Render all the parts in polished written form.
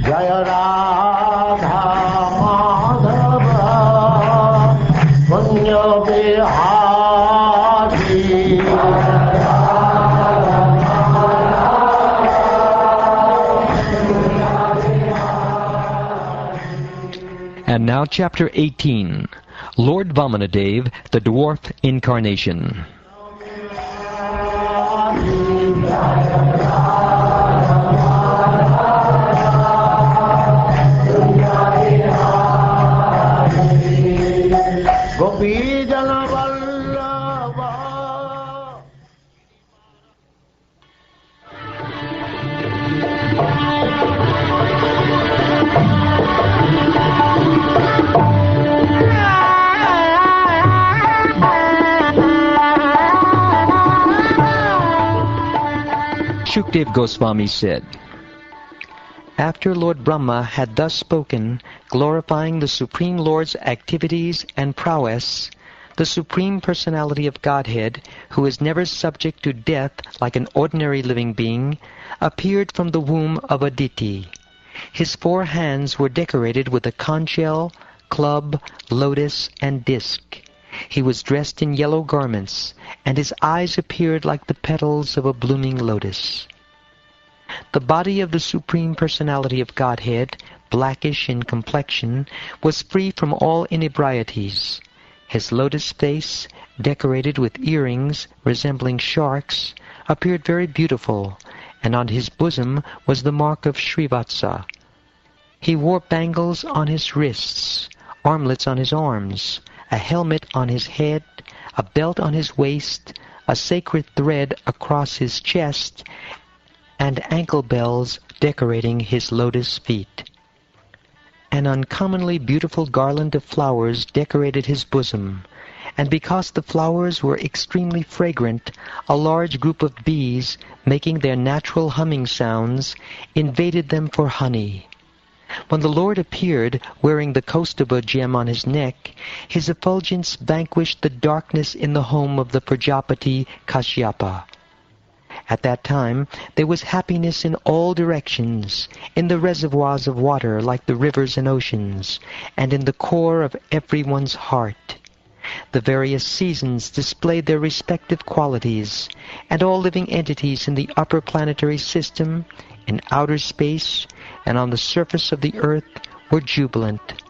Jaya Radha Madhava Punya Bihari. And now chapter 18, Lord Vamanadev, the Dwarf Incarnation. Gopi Jana Vallabha. Shukdev Goswami said, after Lord Brahma had thus spoken, glorifying the Supreme Lord's activities and prowess, the Supreme Personality of Godhead, who is never subject to death like an ordinary living being, appeared from the womb of Aditi. His 4 hands were decorated with a conch shell, club, lotus, and disc. He was dressed in yellow garments, and his eyes appeared like the petals of a blooming lotus. The body of the Supreme Personality of Godhead, blackish in complexion, was free from all inebrieties. His lotus face, decorated with earrings resembling sharks, appeared very beautiful, and on his bosom was the mark of Srivatsa. He wore bangles on his wrists, armlets on his arms, a helmet on his head, a belt on his waist, a sacred thread across his chest, and ankle bells decorating his lotus feet. An uncommonly beautiful garland of flowers decorated his bosom, and because the flowers were extremely fragrant, a large group of bees, making their natural humming sounds, invaded them for honey. When the Lord appeared, wearing the Kaustubha gem on his neck, his effulgence vanquished the darkness in the home of the Prajapati Kashyapa. At that time, there was happiness in all directions, in the reservoirs of water like the rivers and oceans, and in the core of everyone's heart. The various seasons displayed their respective qualities, and all living entities in the upper planetary system, in outer space, and on the surface of the earth were jubilant.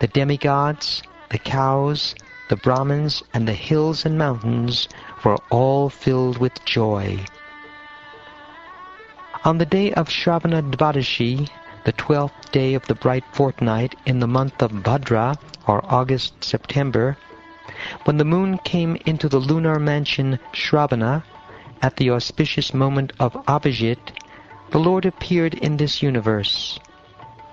The demigods, the cows, the Brahmins, and the hills and mountains were all filled with joy. On the day of Shravana Dvadashi, the 12th day of the bright fortnight in the month of Bhadra, or August-September, when the moon came into the lunar mansion Shravana, at the auspicious moment of Abhijit, the Lord appeared in this universe.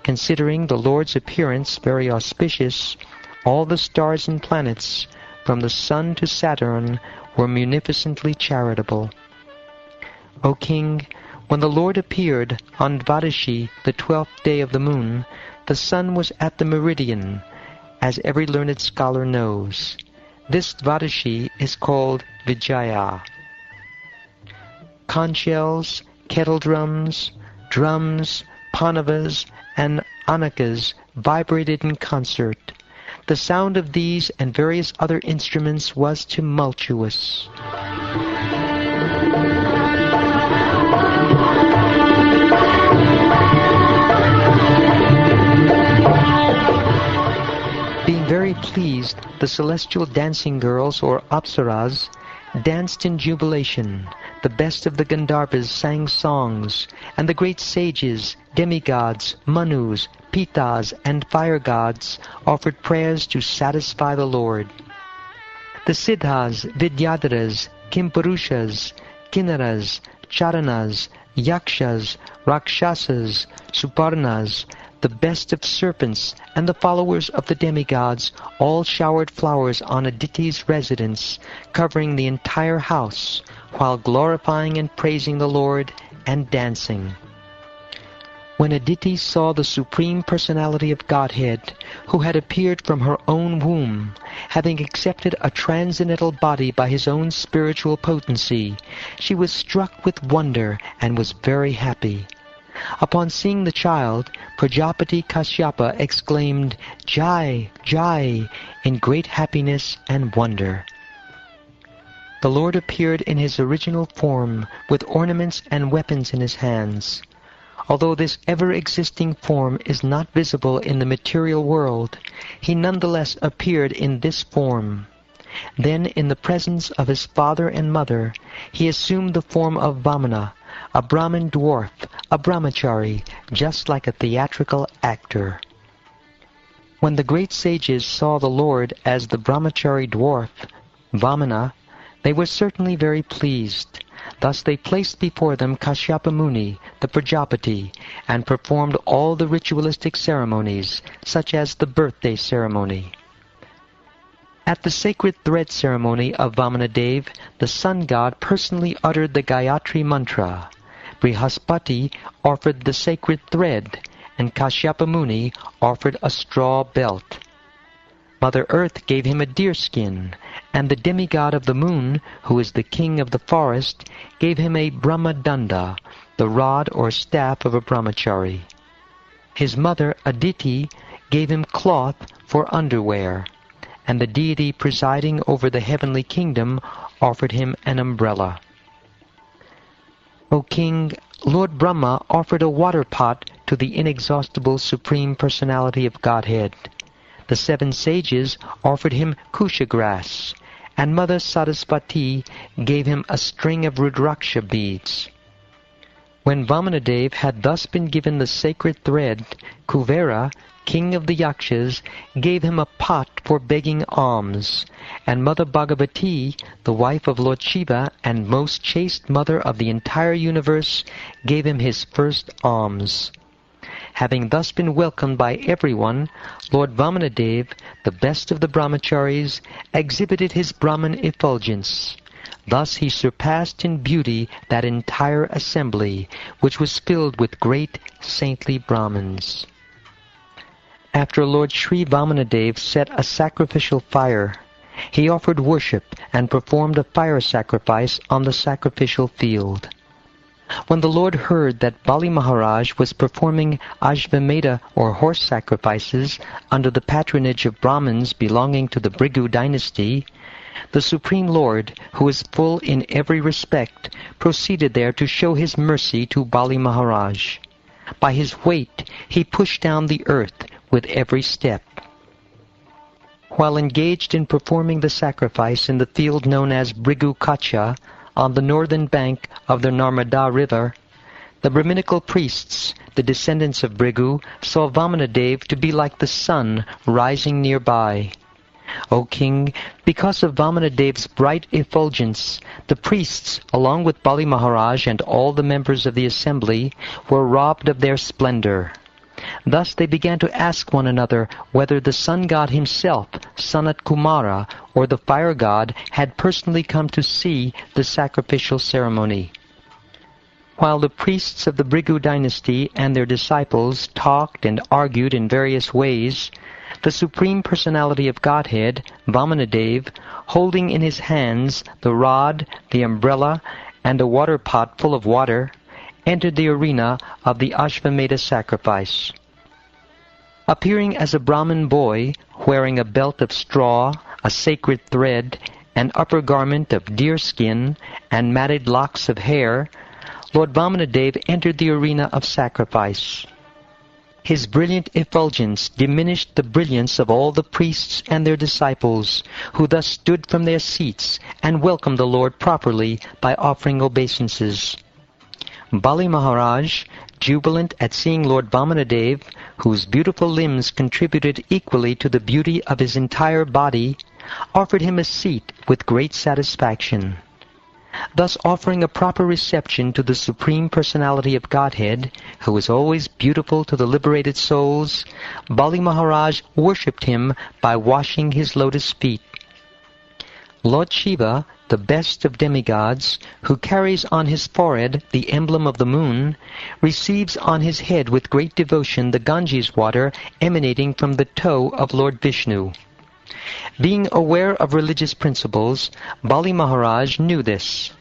Considering the Lord's appearance very auspicious, all the stars and planets, from the sun to Saturn, were munificently charitable. O King, when the Lord appeared on Dvadashi, the 12th day of the moon, the sun was at the meridian, as every learned scholar knows. This Dvadashi is called Vijaya. Conch shells, kettle drums, panavas, and anakas vibrated in concert. The sound of these and various other instruments was tumultuous. Being very pleased, the celestial dancing girls, or apsaras, danced in jubilation. The best of the Gandharvas sang songs, and the great sages, demigods, manus, pitas, and fire gods offered prayers to satisfy the Lord. The siddhas, vidyadharas, kimpurushas, kinnaras, charanas, yakshas, rakshasas, suparnas, the best of serpents, and the followers of the demigods all showered flowers on Aditi's residence, covering the entire house, while glorifying and praising the Lord and dancing. When Aditi saw the Supreme Personality of Godhead, who had appeared from her own womb, having accepted a transcendental body by his own spiritual potency, she was struck with wonder and was very happy. Upon seeing the child, Prajapati Kashyapa exclaimed, "Jai, Jai," in great happiness and wonder. The Lord appeared in his original form, with ornaments and weapons in his hands. Although this ever-existing form is not visible in the material world, he nonetheless appeared in this form. Then, in the presence of his father and mother, he assumed the form of Vamana, a Brahmin dwarf, a brahmachari, just like a theatrical actor. When the great sages saw the Lord as the brahmachari dwarf, Vamana, they were certainly very pleased. Thus they placed before them Kashyapa Muni, the Prajapati, and performed all the ritualistic ceremonies, such as the birthday ceremony. At the sacred thread ceremony of Vamanadev, the sun god personally uttered the Gayatri mantra. Brihaspati offered the sacred thread, and Kashyapa Muni offered a straw belt. Mother Earth gave him a deerskin, and the demigod of the moon, who is the king of the forest, gave him a Brahmadanda, the rod or staff of a brahmachari. His mother, Aditi, gave him cloth for underwear, and the deity presiding over the heavenly kingdom offered him an umbrella. O king, Lord Brahma offered a water pot to the inexhaustible Supreme Personality of Godhead. The 7 sages offered him kusha grass, and Mother Saraswati gave him a string of Rudraksha beads. When Vamanadev had thus been given the sacred thread, Kuvera, king of the Yakshas, gave him a pot for begging alms, and Mother Bhagavati, the wife of Lord Shiva and most chaste mother of the entire universe, gave him his first alms. Having thus been welcomed by everyone, Lord Vamanadev, the best of the brahmacharis, exhibited his Brahman effulgence. Thus he surpassed in beauty that entire assembly, which was filled with great saintly Brahmins. After Lord Sri Vamanadev set a sacrificial fire, he offered worship and performed a fire sacrifice on the sacrificial field. When the Lord heard that Bali Maharaj was performing Ashvamedha or horse sacrifices under the patronage of Brahmins belonging to the Bhrigu dynasty, the Supreme Lord, who is full in every respect, proceeded there to show his mercy to Bali Maharaj. By his weight he pushed down the earth with every step. While engaged in performing the sacrifice in the field known as Bhrigu Kacha, on the northern bank of the Narmada river, the Brahminical priests, the descendants of Bhrigu, saw Vamanadev to be like the sun rising nearby. O king, because of Vamanadev's bright effulgence, the priests, along with Bali Maharaj and all the members of the assembly, were robbed of their splendor. Thus they began to ask one another whether the sun god himself, Sanat Kumara, or the fire god had personally come to see the sacrificial ceremony. While the priests of the Bhrigu dynasty and their disciples talked and argued in various ways, the Supreme Personality of Godhead, Vamanadev, holding in his hands the rod, the umbrella, and a water pot full of water, entered the arena of the Ashvamedha sacrifice. Appearing as a Brahmin boy, wearing a belt of straw, a sacred thread, an upper garment of deerskin, and matted locks of hair, Lord Vamanadev entered the arena of sacrifice. His brilliant effulgence diminished the brilliance of all the priests and their disciples, who thus stood from their seats and welcomed the Lord properly by offering obeisances. Bali Maharaj, jubilant at seeing Lord Vamanadev, whose beautiful limbs contributed equally to the beauty of his entire body, offered him a seat with great satisfaction. Thus offering a proper reception to the Supreme Personality of Godhead, who is always beautiful to the liberated souls, Bali Maharaj worshipped him by washing his lotus feet. Lord Shiva, the best of demigods, who carries on his forehead the emblem of the moon, receives on his head with great devotion the Ganges water emanating from the toe of Lord Vishnu. Being aware of religious principles, Bali Maharaj knew this.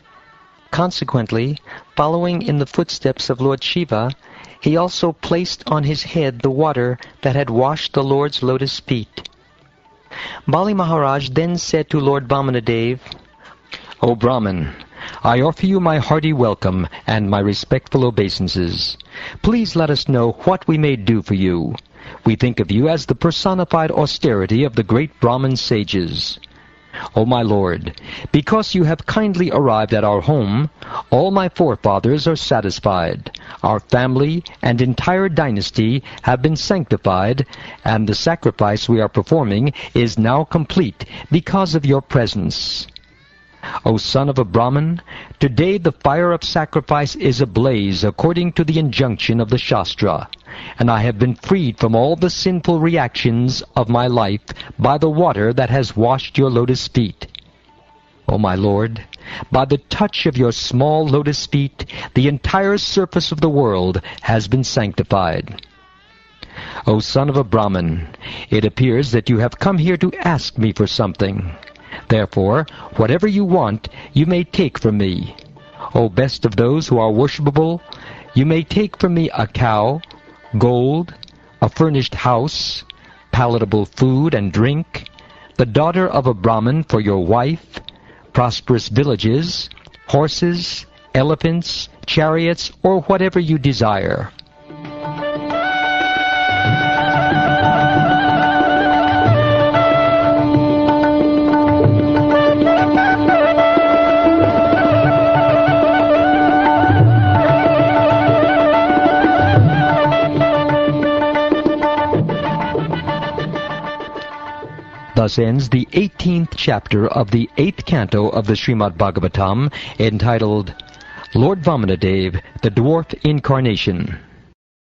Consequently, following in the footsteps of Lord Shiva, he also placed on his head the water that had washed the Lord's lotus feet. Bali Maharaj then said to Lord Vamanadev, "O Brahman, I offer you my hearty welcome and my respectful obeisances. Please let us know what we may do for you. We think of you as the personified austerity of the great Brahmin sages. O my Lord, because you have kindly arrived at our home, all my forefathers are satisfied. Our family and entire dynasty have been sanctified, and the sacrifice we are performing is now complete because of your presence. O son of a Brahmin, today the fire of sacrifice is ablaze according to the injunction of the Shastra, and I have been freed from all the sinful reactions of my life by the water that has washed your lotus feet. O my Lord, by the touch of your small lotus feet, the entire surface of the world has been sanctified. O son of a Brahmin, it appears that you have come here to ask me for something. Therefore, whatever you want, you may take from me. O best of those who are worshipable, you may take from me a cow, gold, a furnished house, palatable food and drink, the daughter of a Brahmin for your wife, prosperous villages, horses, elephants, chariots, or whatever you desire." Thus ends the 18th chapter of the 8th canto of the Srimad Bhagavatam, entitled Lord Vamanadev, the Dwarf Incarnation.